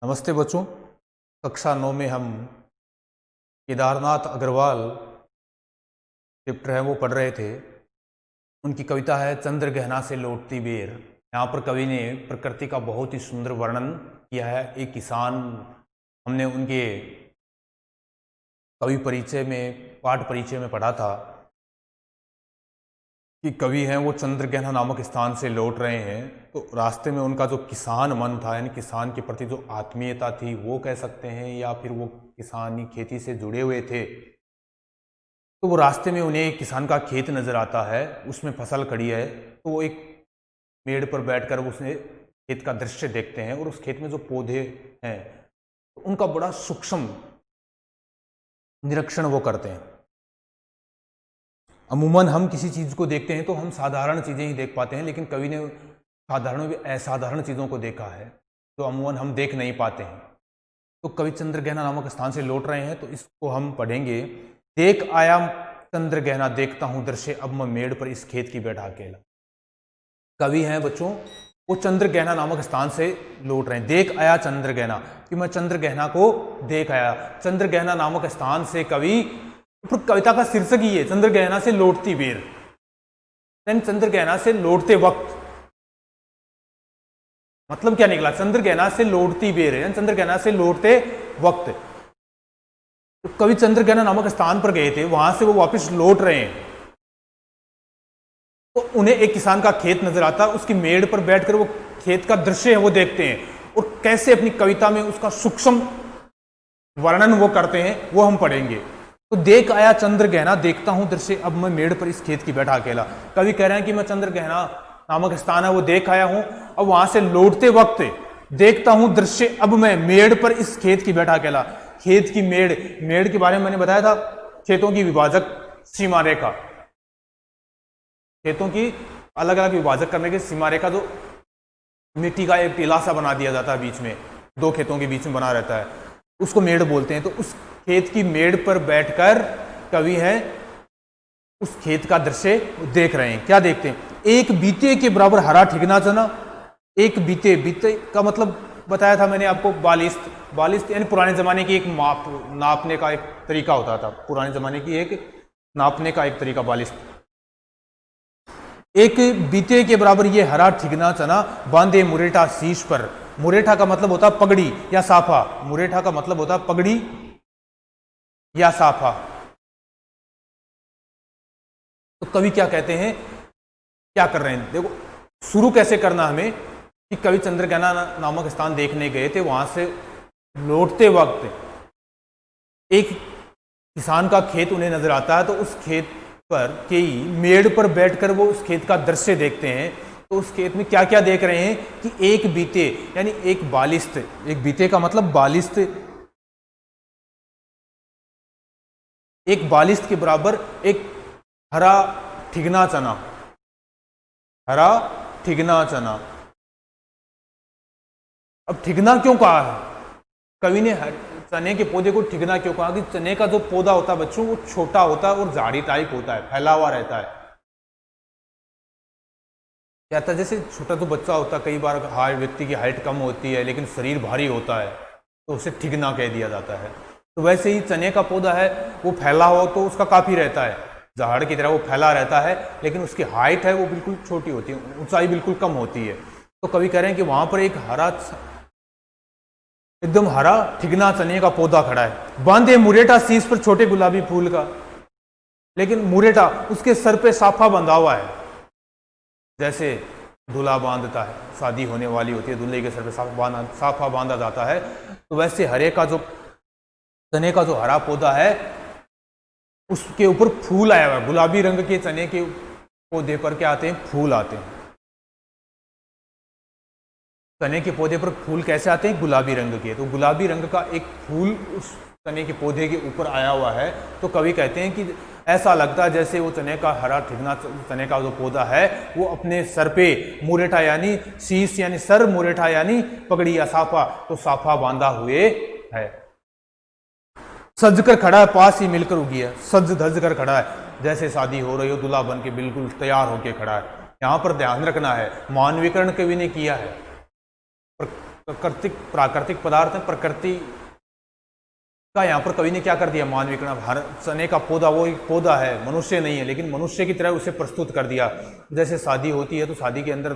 नमस्ते बच्चों। कक्षा 9 में हम केदारनाथ अग्रवाल चैप्टर है वो पढ़ रहे थे। उनकी कविता है चंद्र गहना से लौटती बेर। यहाँ पर कवि ने प्रकृति का बहुत ही सुंदर वर्णन किया है। एक किसान, हमने उनके कवि परिचय में, पाठ परिचय में पढ़ा था कि कवि हैं वो चंद्र गहना नामक स्थान से लौट रहे हैं। तो रास्ते में उनका जो किसान मन था, यानी किसान के प्रति जो आत्मीयता थी वो कह सकते हैं, या फिर वो किसानी खेती से जुड़े हुए थे। तो वो रास्ते में उन्हें एक किसान का खेत नजर आता है, उसमें फसल खड़ी है। तो वो एक पेड़ पर बैठकर उसने खेत का दृश्य देखते हैं और उस खेत में जो पौधे हैं तो उनका बड़ा सूक्ष्म निरीक्षण वो करते हैं। अमूमन हम किसी चीज को देखते हैं तो हम साधारण चीजें ही देख पाते हैं, लेकिन कवि ने साधारण व असाधारण चीजों को देखा है जो अमूमन हम देख नहीं पाते हैं। तो कवि चंद्र गहना नामक स्थान से लौट रहे हैं, तो इसको हम पढ़ेंगे। देख आया चंद्र गहना, देखता हूं दृश्य अब मैं मेड़ पर इस खेत की बैठा अकेला। कवि हैं बच्चों वो चंद्र गहना नामक स्थान से लौट रहे हैं। देख आया चंद्र गहना, कि मैं चंद्र गहना को देख आया। चंद्र गहना नामक स्थान से कवि, कविता का शीर्षक ही है चंद्र गहना से लौटती बेर। चंद्र गहना से लौटते वक्त मतलब क्या निकला? चंद्र गहना से लौटती बेर है, चंद्र गहना से लौटते वक्त। तो कवि चंद्र गहना नामक स्थान पर गए थे, वहां से वो वापस लौट रहे हैं। तो उन्हें एक किसान का खेत नजर आता है, उसकी मेड़ पर बैठकर वो खेत का दृश्य है वो देखते हैं, और कैसे अपनी कविता में उसका सूक्ष्म वर्णन वो करते हैं वो हम पढ़ेंगे। तो देख आया चंद्र गहना, देखता हूं दृश्य अब मैं मेड़ पर इस खेत की बैठा अकेला। कवि कह रहे हैं कि मैं चंद्र गहना नामक स्थान है वो देख आया हूं, अब वहां से लौटते वक्त देखता हूं दृश्य अब मैं मेड़ पर इस खेत की बैठा अकेला। खेत की मेड़, मेड़ के बारे में मैंने बताया था, खेतों की विभाजक सीमा रेखा, खेतों की अलग अलग विभाजक करने की सीमा रेखा, जो मिट्टी का एक टीला सा बना दिया जाता है बीच में, दो खेतों के बीच में बना रहता है, उसको मेड़ बोलते हैं। तो उस खेत की मेड़ पर बैठकर कवि है उस खेत का दृश्य देख रहे हैं। क्या देखते हैं? एक बीते के बराबर हरा ठिगना चना। एक बीते, बीते का मतलब बताया था मैंने आपको, बालिस्त। बालिस्त यानी पुराने जमाने की एक माप, नापने का एक तरीका होता था, पुराने जमाने की एक नापने का एक तरीका बालिस्त। एक बीते के बराबर ये हरा ठिगना चना, बांधे मुरेठा शीश पर। मुरेठा का मतलब होता है पगड़ी या साफा। मुरेठा का मतलब होता है पगड़ी या साफा। तो कवि क्या कहते हैं, क्या कर रहे हैं? देखो शुरू कैसे करना हमें, कि कवि चंद्र गहना नामक स्थान देखने गए थे, वहां से लौटते वक्त एक किसान का खेत उन्हें नजर आता है। तो उस खेत पर के मेड़ पर बैठकर वो उस खेत का दृश्य देखते हैं। तो उस खेत में क्या क्या देख रहे हैं कि एक बीते यानी एक बालिस्त, एक बीते का मतलब बालिस्त, एक बालिस्त के बराबर एक हरा ठिगना चना, हरा ठिगना चना। अब ठिगना क्यों कहा है कवि ने? चने के पौधे को ठिगना क्यों कहा? कि चने का जो पौधा होता है बच्चों वो छोटा होता है और झाड़ी टाइप होता है, फैला हुआ रहता है। कहता है जैसे छोटा तो बच्चा होता है, कई बार हाइट, व्यक्ति की हाइट कम होती है लेकिन शरीर भारी होता है, तो उसे ठिगना कह दिया जाता है। तो वैसे ही चने का पौधा है वो फैला हो तो उसका काफी रहता है, झाड़ की तरह वो फैला रहता है, लेकिन उसकी हाइट है वो बिल्कुल छोटी होती है, ऊंचाई बिल्कुल कम होती है। तो कवि कह रहे हैं कि वहां पर एक हरा, एकदम हरा ठिगना चने का पौधा खड़ा है। बांधे मुरेठा शीश पर छोटे गुलाबी फूल का, लेकिन मुरेठा उसके सर पे साफा बंधा हुआ है, जैसे दूल्हा बांधता है, शादी होने वाली होती है, दूल्हे के सर पे साफा बांधा जाता है। तो वैसे हरे का जो चने का जो हरा पौधा है उसके ऊपर फूल आया हुआ है। गुलाबी रंग के चने के पौधे पर क्या आते हैं? फूल आते हैं। चने के पौधे पर फूल कैसे आते हैं? गुलाबी रंग के। तो गुलाबी रंग का एक फूल उस चने के पौधे के ऊपर आया हुआ है। तो कवि कहते हैं कि ऐसा लगता है जैसे वो चने का हरा ठिगना चने का जो पौधा है वो अपने सर पे मुरेठा यानी शीश यानी सर, मुरेठा यानी पगड़ी या साफा, तो साफा बांधा हुए है। सज कर खड़ा है, पास ही मिलकर उगी है। सज धज कर खड़ा है, जैसे शादी हो रही हो, दूल्हा बन के बिल्कुल तैयार होके खड़ा है। यहां पर ध्यान रखना है, मानवीकरण कवि ने किया है, प्राकृतिक पदार्थ है, प्रकृति का यहाँ पर कवि ने क्या कर दिया, मानवीकरण। हर चने का पौधा वो एक पौधा है, मनुष्य नहीं है, लेकिन मनुष्य की तरह उसे प्रस्तुत कर दिया। जैसे शादी होती है तो शादी के अंदर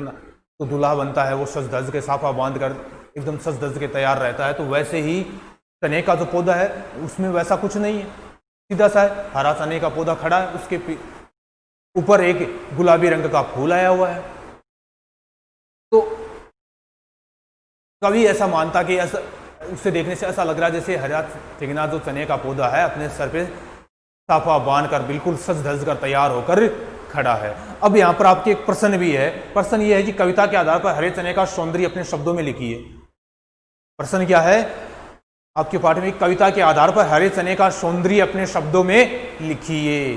तो दूल्हा बनता है, वो सज धज के साफा बांध कर एकदम सज धज के तैयार रहता है, तो वैसे ही चने का जो पौधा है उसमें वैसा कुछ नहीं है, सीधा सा है, हरा चने का पौधा खड़ा है, उसके ऊपर एक गुलाबी रंग का फूल आया हुआ है। तो कवि ऐसा मानता कि ऐसा उससे देखने से ऐसा लग रहा है जैसे हरा चिकना जो चने का पौधा है अपने सर पे साफा बांध कर बिल्कुल सज धज कर तैयार होकर खड़ा है। अब यहाँ पर आपके एक प्रश्न भी है, प्रश्न ये है कि कविता के आधार पर हरे चने का सौंदर्य अपने शब्दों में लिखिए। प्रश्न क्या है आपके पाठ में, कविता के आधार पर हरे चने का सौंदर्य अपने शब्दों में लिखिए।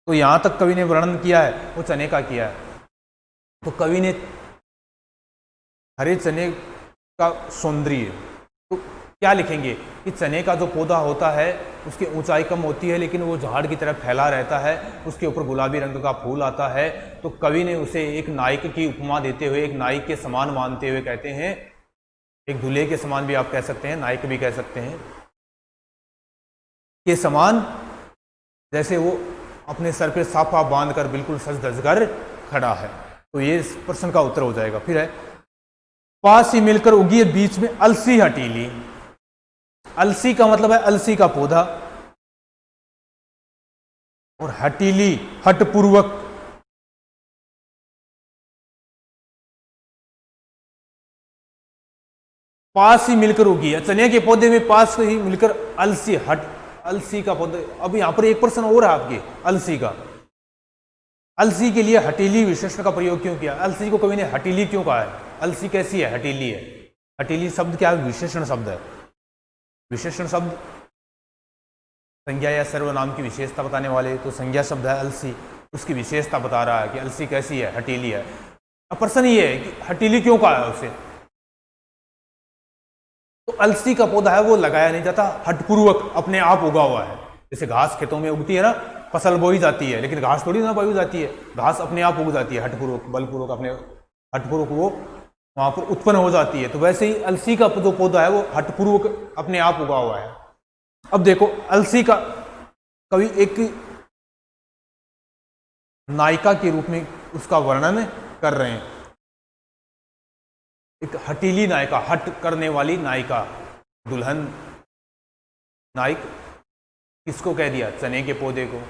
तो यहां तक कवि ने वर्णन किया है वो चने का किया है। तो कवि ने हरे चने का सौंदर्य, तो क्या लिखेंगे कि चने का जो पौधा होता है उसकी ऊंचाई कम होती है लेकिन वो झाड़ की तरह फैला रहता है, उसके ऊपर गुलाबी रंग का फूल आता है। तो कवि ने उसे एक नायक की उपमा देते हुए, एक नायक के समान मानते हुए कहते हैं, एक दूल्हे के समान भी आप कह सकते हैं, नायक भी कह सकते हैं, के समान, जैसे वो अपने सर पे साफा बांधकर बिल्कुल सज धज कर खड़ा है। तो ये इस प्रश्न का उत्तर हो जाएगा। फिर है, पास ही मिलकर उगी है बीच में अलसी हटीली। अलसी का मतलब है अलसी का पौधा, और हटीली हठपूर्वक, पास ही मिलकर उगी है। चने के पौधे में पास ही मिलकर अलसी, अलसी का पौधा। अब यहां पर एक प्रश्न और है आपके अलसी का, अलसी के लिए हटीली विशेषण का प्रयोग क्यों किया? अलसी को कवि ने हटीली क्यों कहा है? अलसी कैसी है? हटीली है। हटीली शब्द क्या है? विशेषण शब्द है। विशेषण शब्द संज्ञा या सर्वनाम की विशेषता बताने वाले, तो संज्ञा शब्द है अलसी, उसकी विशेषता बता रहा है कि अलसी कैसी है, हटीली है। अब प्रश्न ये है कि हटीली क्यों कहा है उसे? तो अलसी का पौधा है वो लगाया नहीं जाता, हठपूर्वक अपने आप उगा हुआ है। जैसे घास खेतों में उगती है ना, फसल बोई जाती है, लेकिन घास थोड़ी ना बोई जाती है, घास अपने आप उग जाती है, हठपूर्वक, बलपूर्वक, अपने हठपूर्वक वो वहां पर उत्पन्न हो जाती है। तो वैसे ही अलसी का जो पौधा है वो हठपूर्वक अपने आप उगा हुआ है। अब देखो अलसी का कवि एक नायिका के रूप में उसका वर्णन कर रहे हैं, एक हटीली नायिका, हट करने वाली नायिका, दुल्हन। नायक किसको कह दिया? चने के पौधे को।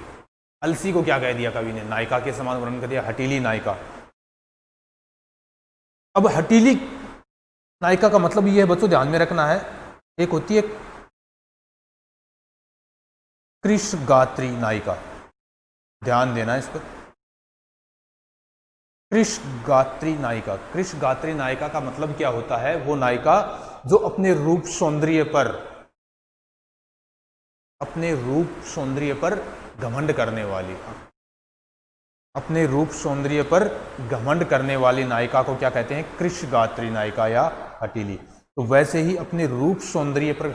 अलसी को क्या कह दिया कवि ने? नायिका के समान वर्णन कर दिया, हटीली नायिका। अब हटीली नायिका का मतलब ये है बच्चों, ध्यान में रखना है, एक होती है कृशगात्री नायिका, ध्यान देना इस पर। कृशगात्री नायिका, कृशगात्री नायिका का मतलब क्या होता है? वो नायिका जो अपने रूप सौंदर्य पर घमंड करने वाली, अपने रूप सौंदर्य पर घमंड करने वाली नायिका को क्या कहते हैं? कृशगात्री नायिका या हटीली। तो वैसे ही अपने रूप सौंदर्य पर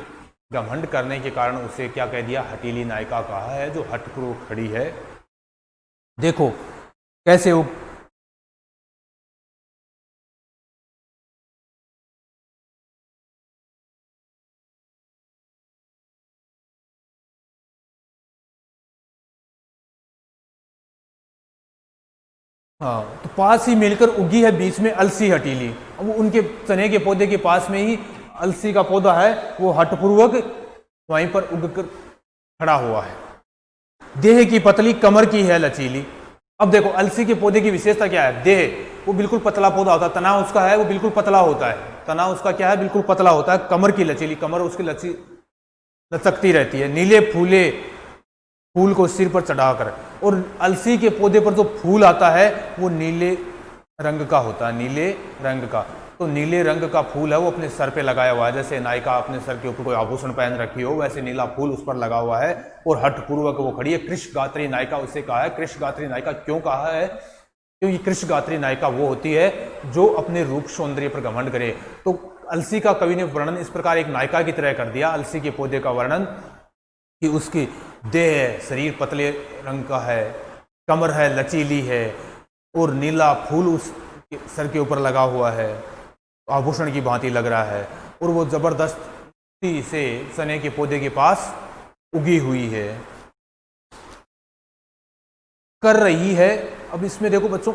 घमंड करने के कारण उसे क्या कह दिया? हटीली नायिका कहा है, जो हठपूर्वक खड़ी है। देखो कैसे वो हाँ, तो पास ही मिलकर उगी है बीच में अलसी हटीली। अब उनके चने के पौधे के पास में ही अलसी का पौधा है, वो हठपूर्वक वहीं पर उगकर खड़ा हुआ है। देह की पतली, कमर की है लचीली। अब देखो अलसी के पौधे की विशेषता क्या है? देह, वो बिल्कुल पतला पौधा होता है, तना उसका है वो बिल्कुल पतला होता है, तना उसका क्या है? बिल्कुल पतला होता है। कमर की लचीली, कमर उसकी लचकती रहती है। नीले फूले, फूल को सिर पर चढ़ाकर, और अलसी के पौधे पर जो फूल आता है वो नीले रंग का होता है, नीले रंग का। तो नीले रंग का फूल है वो अपने सर पे लगाया हुआ है, जैसे नायिका अपने सर के ऊपर कोई आभूषण पहन रखी हो, वैसे नीला फूल उस पर लगा हुआ है और हठपूर्वक वो खड़ी है। कृशगात्री नायिका उसे कहा है। कृशगात्री नायिका क्यों कहा है? क्योंकि कृशगात्री नायिका वो होती है जो अपने रूप सौंदर्य पर घमंड करे। तो अलसी का कवि ने वर्णन इस प्रकार एक नायिका की तरह कर दिया, अलसी के पौधे का वर्णन, कि उसकी देह, शरीर पतले रंग का है, कमर है लचीली है, और नीला फूल उस सर के ऊपर लगा हुआ है, आभूषण की भांति लग रहा है, और वो जबरदस्ती से चने के पौधे के पास उगी हुई है, कर रही है। अब इसमें देखो बच्चों,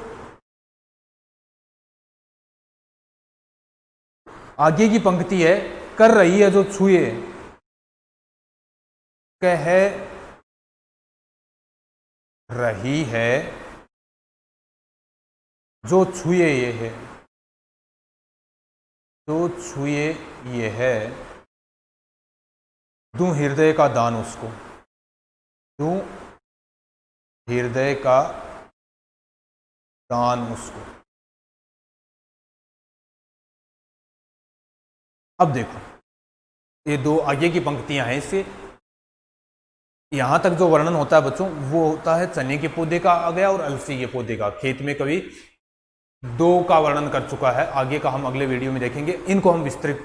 आगे की पंक्ति है, कर रही है जो छुए, कह रही है जो छुए ये है, जो छुए ये है, दूं हृदय का दान उसको, दूं हृदय का दान उसको। अब देखो, ये दो आगे की पंक्तियां हैं, इससे यहां तक जो वर्णन होता है बच्चों, वो होता है चने के पौधे का आ गया और अलसी के पौधे का। खेत में कवि दो का वर्णन कर चुका है, आगे का हम अगले वीडियो में देखेंगे। इनको हम विस्तृत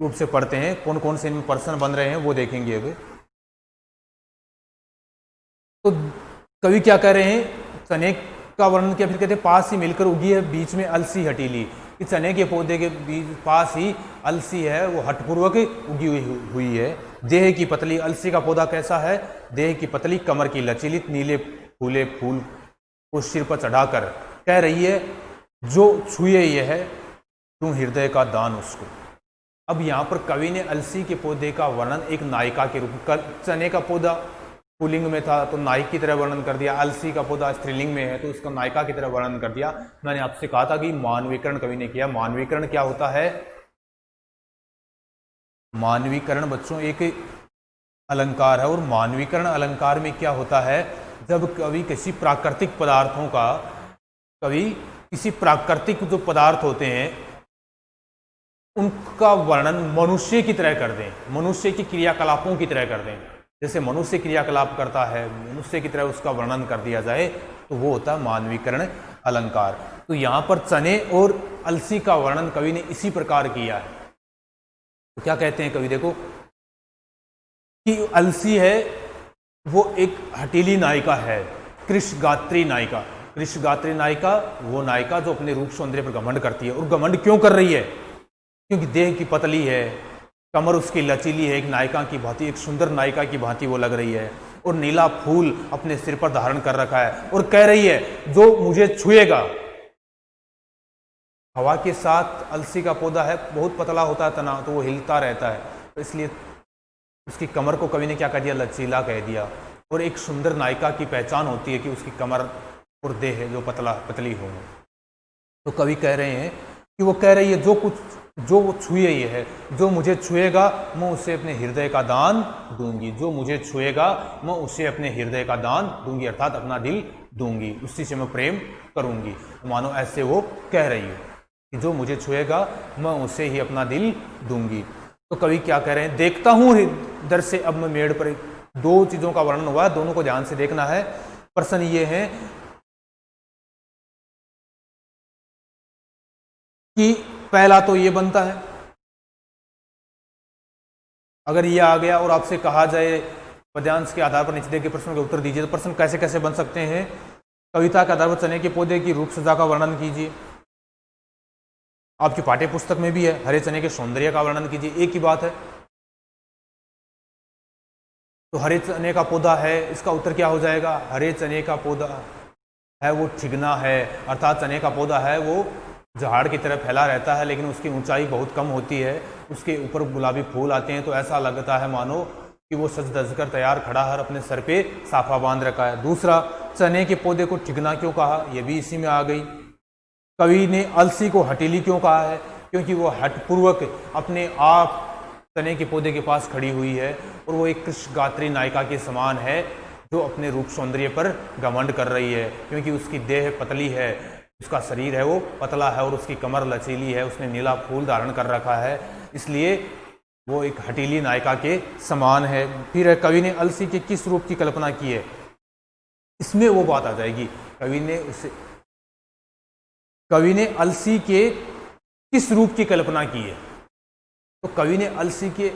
रूप से पढ़ते हैं, कौन कौन से इनमें पर्सन बन रहे हैं वो देखेंगे अभी। तो कवि क्या कह रहे हैं, चने का वर्णन किया, फिर कहते हैं पास ही मिलकर उगी है बीच में अलसी हटीली, कि चने के पौधे के बीच पास ही अलसी है, वो हठपूर्वक उगी हुई है। देह की पतली, अलसी का पौधा कैसा है, देह की पतली, कमर की लचीली, नीले फूले फूल को सिर पर चढ़ाकर कह रही है जो छुए ये है, तू हृदय का दान उसको। अब यहाँ पर कवि ने अलसी के पौधे का वर्णन एक नायिका के रूप में, चने का पौधा पुल्लिंग में था तो नायक की तरह वर्णन कर दिया, अलसी का पौधा स्त्रीलिंग में है तो उसका नायिका की तरह वर्णन कर दिया। मैंने आपसे कहा था कि मानवीकरण कवि ने किया। मानवीकरण क्या होता है, मानवीकरण बच्चों एक अलंकार है, और मानवीकरण अलंकार में क्या होता है, जब कवि किसी प्राकृतिक पदार्थों का, कवि किसी प्राकृतिक जो पदार्थ होते हैं उनका वर्णन मनुष्य की तरह कर दें, मनुष्य की क्रियाकलापों की तरह कर दें। जैसे मनुष्य क्रियाकलाप करता है, मनुष्य की तरह उसका वर्णन कर दिया जाए तो वो होता है मानवीकरण अलंकार। तो यहाँ पर चने और अलसी का वर्णन कवि ने इसी प्रकार किया है। तो क्या कहते हैं कवि, देखो कि अलसी है वो एक हटीली नायिका है, कृशगात्री नायिका। कृशगात्री नायिका वो नायिका जो अपने रूप सौंदर्य पर घमंड करती है। और घमंड क्यों कर रही है, क्योंकि देह की पतली है, कमर उसकी लचीली है, एक नायिका की भांति, एक सुंदर नायिका की भांति वो लग रही है, और नीला फूल अपने सिर पर धारण कर रखा है, और कह रही है जो मुझे छुएगा। हवा के साथ अलसी का पौधा है, बहुत पतला होता है तना, तो वो हिलता रहता है, तो इसलिए उसकी कमर को कवि ने क्या कह दिया, लचीला कह दिया। और एक सुंदर नायिका की पहचान होती है कि उसकी कमर और देह जो पतली हो। तो कवि कह रहे हैं कि वो कह रही है जो वो छुए ये है, जो मुझे छुएगा मैं उसे अपने हृदय का दान दूंगी, जो मुझे छुएगा मैं उसे अपने हृदय का दान दूंगी, अर्थात अपना दिल दूंगी, उसी से मैं प्रेम करूंगी। मानो ऐसे वो कह रही है कि जो मुझे छुएगा मैं उसे ही अपना दिल दूंगी। तो कवि क्या कह रहे हैं, देखता हूं इधर से अब मैं मेड़ पर। दो चीजों का वर्णन हुआ है, दोनों को ध्यान से देखना है। प्रश्न ये है कि पहला तो ये बनता है, अगर ये आ गया और आपसे कहा जाए पद्यांश के आधार पर नीचे दिए गए प्रश्नों के उत्तर दीजिए, तो प्रश्न कैसे कैसे बन सकते हैं। कविता के आधार पर चने के पौधे की रूप सज्जा का वर्णन कीजिए, आपकी पाठ्य पुस्तक में भी है। हरे चने के सौंदर्य का वर्णन कीजिए, एक ही बात है। तो हरे चने का पौधा है, इसका उत्तर क्या हो जाएगा, हरे चने का पौधा है वो ठिगना है, अर्थात चने का पौधा है वो झाड़ की तरह फैला रहता है, लेकिन उसकी ऊंचाई बहुत कम होती है, उसके ऊपर गुलाबी फूल आते हैं, तो ऐसा लगता है मानो कि वो सज धज कर तैयार खड़ा है, अपने सर पे साफा बांध रखा है। दूसरा, चने के पौधे को ठिगना क्यों कहा, ये भी इसी में आ गई। कवि ने अलसी को हटीली क्यों कहा है, क्योंकि वो हठपूर्वक अपने आप चने के पौधे के पास खड़ी हुई है, और वो एक कृशगात्री नायिका के समान है जो अपने रूप सौंदर्य पर घमंड कर रही है, क्योंकि उसकी देह पतली है, उसका शरीर है वो पतला है, और उसकी कमर लचीली है, उसने नीला फूल धारण कर रखा है, इसलिए वो एक हटीली नायिका के समान है। फिर कवि ने अलसी के किस रूप की कल्पना की है, इसमें वो बात आ जाएगी। कवि ने अलसी के किस रूप की कल्पना की है, तो कवि ने अलसी के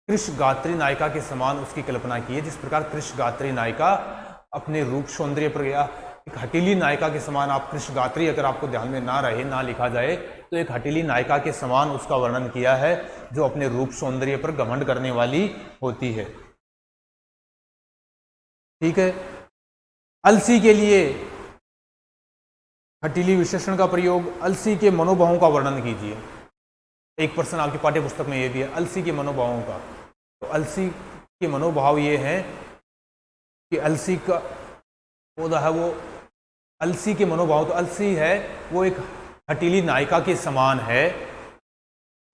कृशगात्री नायिका के समान उसकी कल्पना की है, जिस प्रकार कृशगात्री नायिका अपने रूप सौंदर्य पर या एक हटीली नायिका के समान, आप कृष्णगात्री अगर आपको ध्यान में ना रहे, ना लिखा जाए तो एक हटीली नायिका के समान उसका वर्णन किया है जो अपने रूप सौंदर्य पर घमंड करने वाली होती है। ठीक है। अलसी के लिए हटीली विशेषण का प्रयोग, अलसी के मनोभावों का वर्णन कीजिए। एक प्रश्न आपकी पाठ्य पुस्तक में यह भी है, अलसी के मनोभावों का। तो अलसी के मनोभाव ये हैं कि अलसी का पौधा है वो, अलसी के मनोभाव, तो अलसी है वो एक हटीली नायिका के समान है,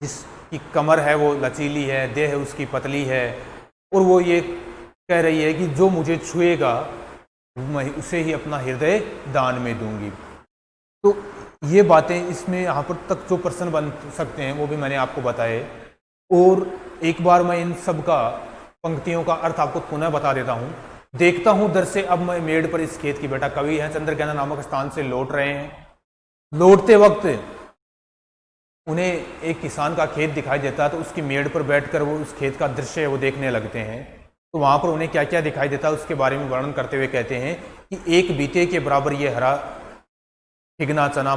जिसकी कमर है वो लचीली है, देह उसकी पतली है, और वो ये कह रही है कि जो मुझे छुएगा मैं उसे ही अपना हृदय दान में दूंगी। तो ये बातें इसमें यहाँ पर तक जो प्रश्न बन सकते हैं वो भी मैंने आपको बताए। और एक बार मैं इन सब का पंक्तियों का अर्थ आपको पुनः बता देता हूँ। देखता हूँ दर से अब मैं मेड़ पर इस खेत की, बेटा कवि हैं चंद्रगहना नामक स्थान से लौट रहे हैं। लौटते वक्त उन्हें एक किसान का खेत दिखाई देता है, तो उसकी मेड़ पर बैठकर वो उस खेत का दृश्य वो देखने लगते हैं। तो वहां पर उन्हें क्या क्या दिखाई देता है उसके बारे में वर्णन करते हुए कहते हैं कि एक बीते के बराबर ये हरा ठिगना चना,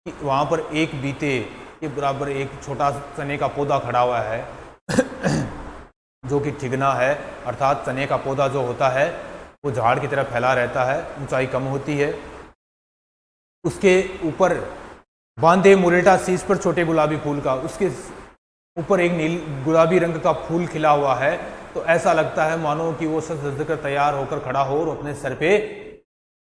वहां पर एक बीते के बराबर एक छोटा चने का पौधा खड़ा हुआ है जो कि ठिगना है, अर्थात चने का पौधा जो होता है वो झाड़ की तरह फैला रहता है, ऊंचाई कम होती है। उसके ऊपर बांधे मुरेटा शीश पर छोटे गुलाबी फूल का, उसके ऊपर एक नील गुलाबी रंग का फूल खिला हुआ है। तो ऐसा लगता है मानो कि वो सज धज कर तैयार होकर खड़ा हो और अपने सर पे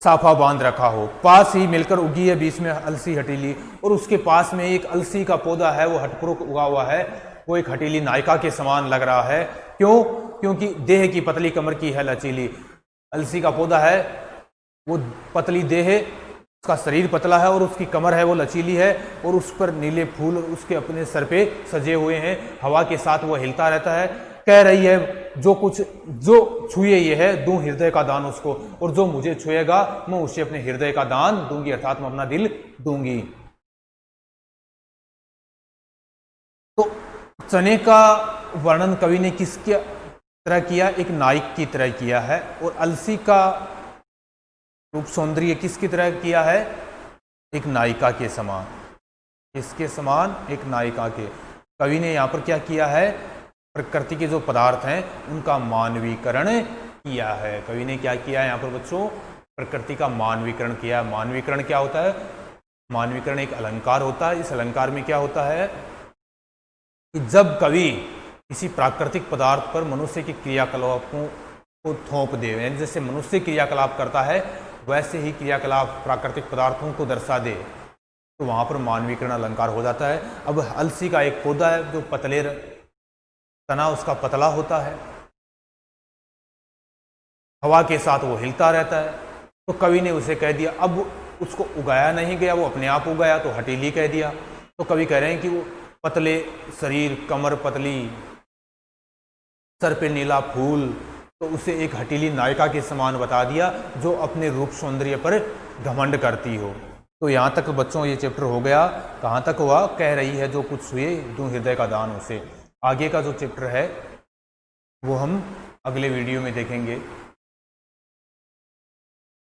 साफा बांध रखा हो। पास ही मिलकर उगी है बीच में अलसी हटीली, और उसके पास में एक अलसी का पौधा है वो हटपुरुक उगा हुआ है, वो एक हटीली नायिका के समान लग रहा है। क्यों? क्योंकि देह की पतली कमर की है लचीली। अलसी का पौधा है वो पतली देह है, उसका शरीर पतला है और उसकी कमर है वो लचीली है, और उस पर नीले फूल उसके अपने सर पे सजे हुए हैं, हवा के साथ वो हिलता रहता है। कह रही है जो छुए ये है दूं हृदय का दान उसको, और जो मुझे छुएगा मैं उसे अपने हृदय का दान दूंगी, अर्थात मैं अपना दिल दूंगी। तो चने का वर्णन कवि ने किसके तरह किया? एक नायक की तरह किया है। और अलसी का रूप सौंदर्य किसकी तरह किया है? एक नायिका के समान। किसके समान? एक नायिका के। कवि ने यहाँ पर क्या किया है? प्रकृति के जो पदार्थ हैं उनका मानवीकरण किया है। कवि ने क्या किया है यहाँ पर बच्चों? प्रकृति का मानवीकरण किया। मानवीकरण क्या होता है? मानवीकरण एक अलंकार होता है। इस अलंकार में क्या होता है कि जब कवि किसी प्राकृतिक पदार्थ पर मनुष्य के क्रियाकलापों को थोप दे, यानी जैसे मनुष्य क्रियाकलाप करता है वैसे ही क्रियाकलाप प्राकृतिक पदार्थों को दर्शा दे, तो वहां पर मानवीकरण अलंकार हो जाता है। अब अलसी का एक पौधा है जो पतले, तना उसका पतला होता है, हवा के साथ वो हिलता रहता है, तो कवि ने उसे कह दिया, अब उसको उगाया नहीं गया, वो अपने आप उगाया तो हटीली कह दिया। तो कवि कह रहे हैं कि वो पतले शरीर, कमर पतली, सर पे नीला फूल, तो उसे एक हटीली नायिका के समान बता दिया जो अपने रूप सौंदर्य पर घमंड करती हो। तो यहाँ तक बच्चों ये चैप्टर हो गया। कहाँ तक हुआ? कह रही है जो कुछ हुए दूं हृदय का दान उसे। आगे का जो चैप्टर है वो हम अगले वीडियो में देखेंगे।